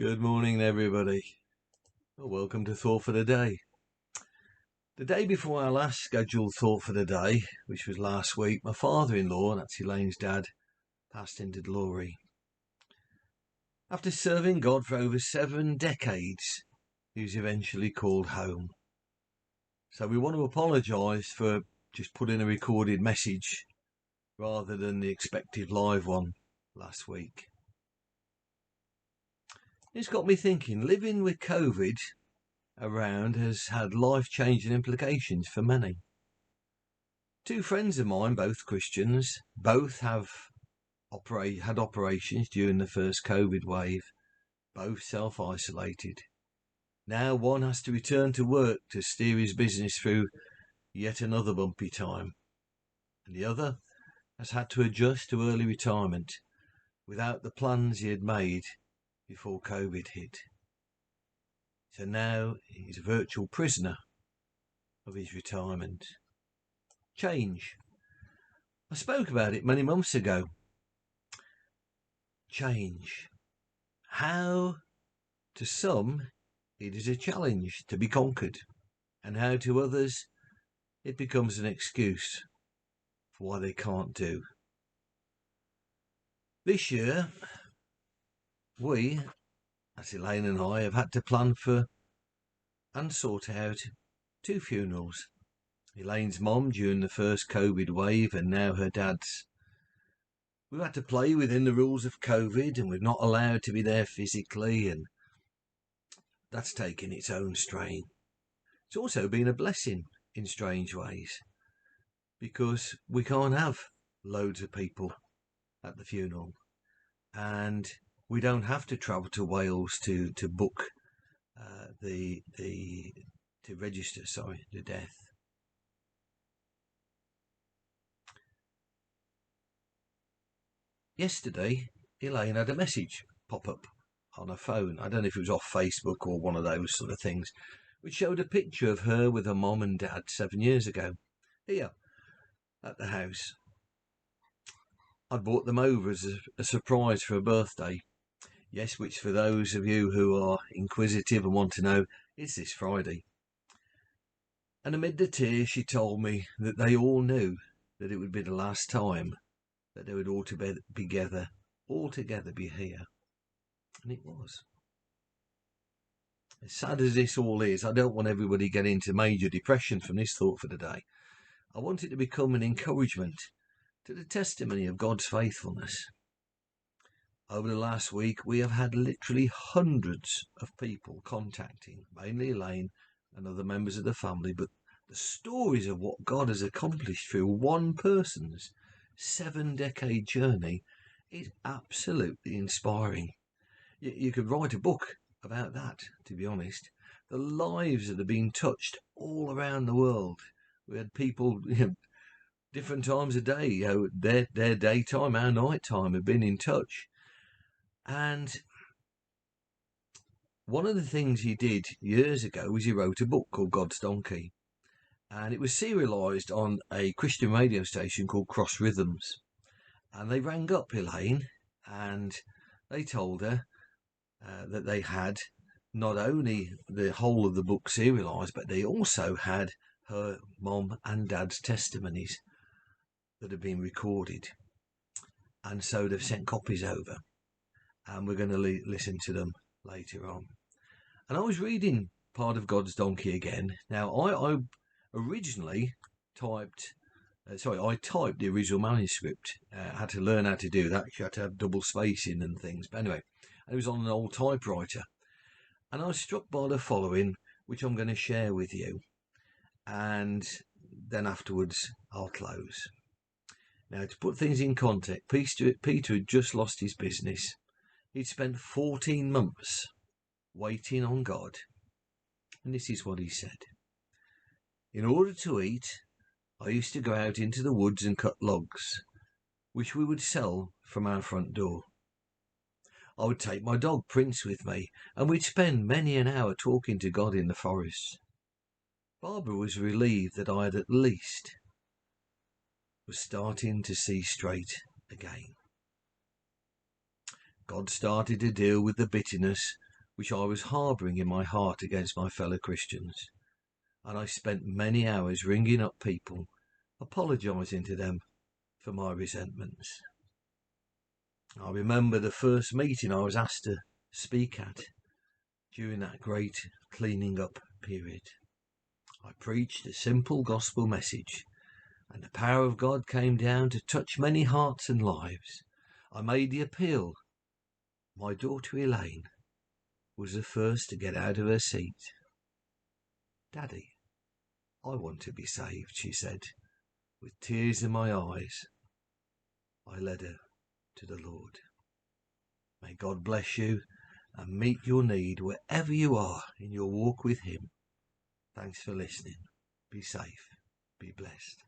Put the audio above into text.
Good morning, everybody. Welcome to Thought for the Day. The day before our last scheduled Thought for the Day, which was last week, my father-in-law, that's Elaine's dad, passed into glory. After serving God for over 7 decades, he was eventually called home. So we want to apologise for just putting a recorded message rather than the expected live one last week. It's got me thinking, living with COVID around has had life-changing implications for many. 2 friends of mine, both Christians, both had operations during the first COVID wave, both self-isolated. Now one has to return to work to steer his business through yet another bumpy time, and the other has had to adjust to early retirement without the plans he had made before COVID hit. So now he's a virtual prisoner of his retirement. Change. I spoke about it many months ago. Change. How to some it is a challenge to be conquered, and how to others it becomes an excuse for why they can't do. This year, we, that's Elaine and I, have had to plan for and sort out 2 funerals. Elaine's mum during the first COVID wave, and now her dad's. We've had to play within the rules of COVID, and we're not allowed to be there physically, and that's taken its own strain. It's also been a blessing in strange ways, because we can't have loads of people at the funeral, and we don't have to travel to Wales to book to register the death. Yesterday, Elaine had a message pop up on her phone. I don't know if it was off Facebook or one of those sort of things, which showed a picture of her with her mum and dad 7 years ago, here at the house. I'd brought them over as a surprise for her birthday. Yes, which for those of you who are inquisitive and want to know, is this Friday. And amid the tears, she told me that they all knew that it would be the last time that they would all together be here. And it was. As sad as this all is, I don't want everybody to get into major depression from this thought for the day. I want it to become an encouragement to the testimony of God's faithfulness. Over the last week, we have had literally hundreds of people contacting, mainly Elaine and other members of the family, but the stories of what God has accomplished through one person's 7-decade journey is absolutely inspiring. You could write a book about that, to be honest. The lives that have been touched all around the world. We had people, different times of day, their daytime, our nighttime, have been in touch. And one of the things he did years ago was he wrote a book called God's Donkey. And it was serialised on a Christian radio station called Cross Rhythms. And they rang up Elaine and they told her that they had not only the whole of the book serialised, but they also had her mum and dad's testimonies that have been recorded. And so they've sent copies over. And we're going to listen to them later on. And I was reading part of God's Donkey again. Now, I originally typed the original manuscript. I had to learn how to do that. You had to have double spacing and things. But anyway, it was on an old typewriter. And I was struck by the following, which I'm going to share with you. And then afterwards, I'll close. Now, to put things in context, Peter had just lost his business. He'd spent 14 months waiting on God. And this is what he said. In order to eat, I used to go out into the woods and cut logs, which we would sell from our front door. I would take my dog Prince with me, and we'd spend many an hour talking to God in the forest. Barbara was relieved that I had at least was starting to see straight again. God started to deal with the bitterness which I was harbouring in my heart against my fellow Christians, and I spent many hours ringing up people, apologising to them for my resentments. I remember the first meeting I was asked to speak at during that great cleaning up period. I preached a simple gospel message, and the power of God came down to touch many hearts and lives. I made the appeal. My daughter Elaine was the first to get out of her seat. "Daddy, I want to be saved," she said. With tears in my eyes, I led her to the Lord. May God bless you and meet your need wherever you are in your walk with Him. Thanks for listening. Be safe. Be blessed.